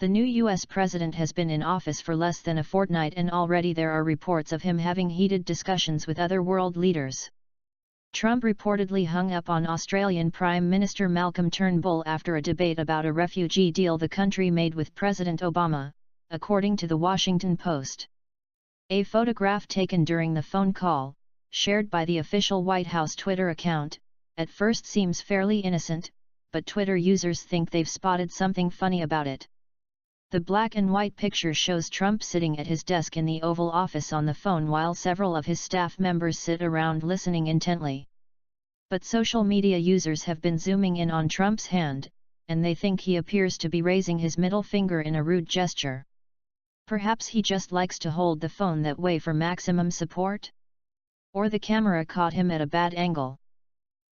The new U.S. president has been in office for less than a fortnight and already there are reports of him having heated discussions with other world leaders. Trump reportedly hung up on Australian Prime Minister Malcolm Turnbull after a debate about a refugee deal the country made with President Obama, according to The Washington Post. A photograph taken during the phone call, shared by the official White House Twitter account, at first seems fairly innocent, but Twitter users think they've spotted something funny about it. The black and white picture shows Trump sitting at his desk in the Oval Office on the phone while several of his staff members sit around listening intently. But social media users have been zooming in on Trump's hand, and they think he appears to be raising his middle finger in a rude gesture. Perhaps he just likes to hold the phone that way for maximum support? Or the camera caught him at a bad angle.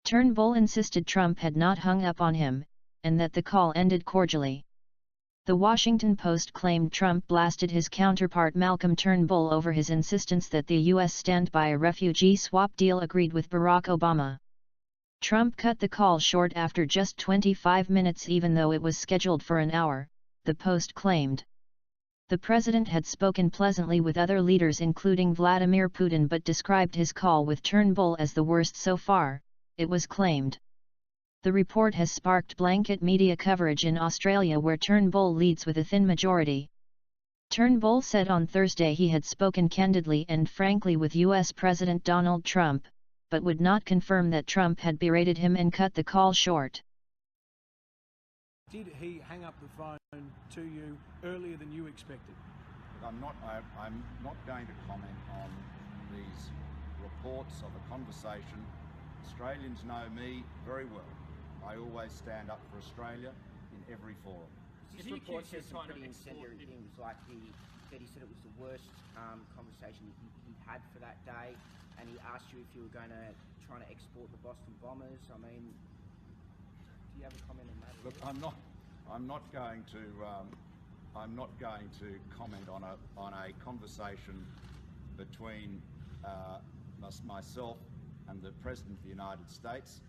Turnbull insisted Trump had not hung up on him, and that the call ended cordially. The Washington Post claimed Trump blasted his counterpart Malcolm Turnbull over his insistence that the U.S. stand by a refugee swap deal agreed with Barack Obama. Trump cut the call short after just 25 minutes even though it was scheduled for an hour, the Post claimed. The president had spoken pleasantly with other leaders including Vladimir Putin but described his call with Turnbull as the worst so far, it was claimed. The report has sparked blanket media coverage in Australia where Turnbull leads with a thin majority. Turnbull said on Thursday he had spoken candidly and frankly with U.S. President Donald Trump, but would not confirm that Trump had berated him and cut the call short. Did he hang up the phone to you earlier than you expected? I'm not going to comment on these reports of a conversation. Australians know me very well. I always stand up for Australia in every forum. This report says some pretty incendiary things, like he said it was the worst conversation he'd had for that day, and he asked you if you were going to try to export the Boston Bombers. I mean, do you have a comment on that? Look, I'm not going to comment on a conversation between myself and the President of the United States,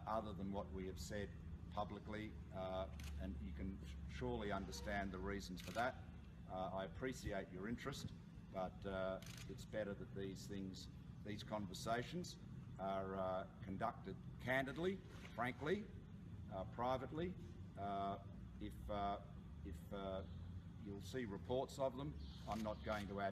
other than what we have said publicly, and you can surely understand the reasons for that. I appreciate your interest, but it's better that these conversations are conducted candidly, frankly, privately. If you'll see reports of them, I'm not going to add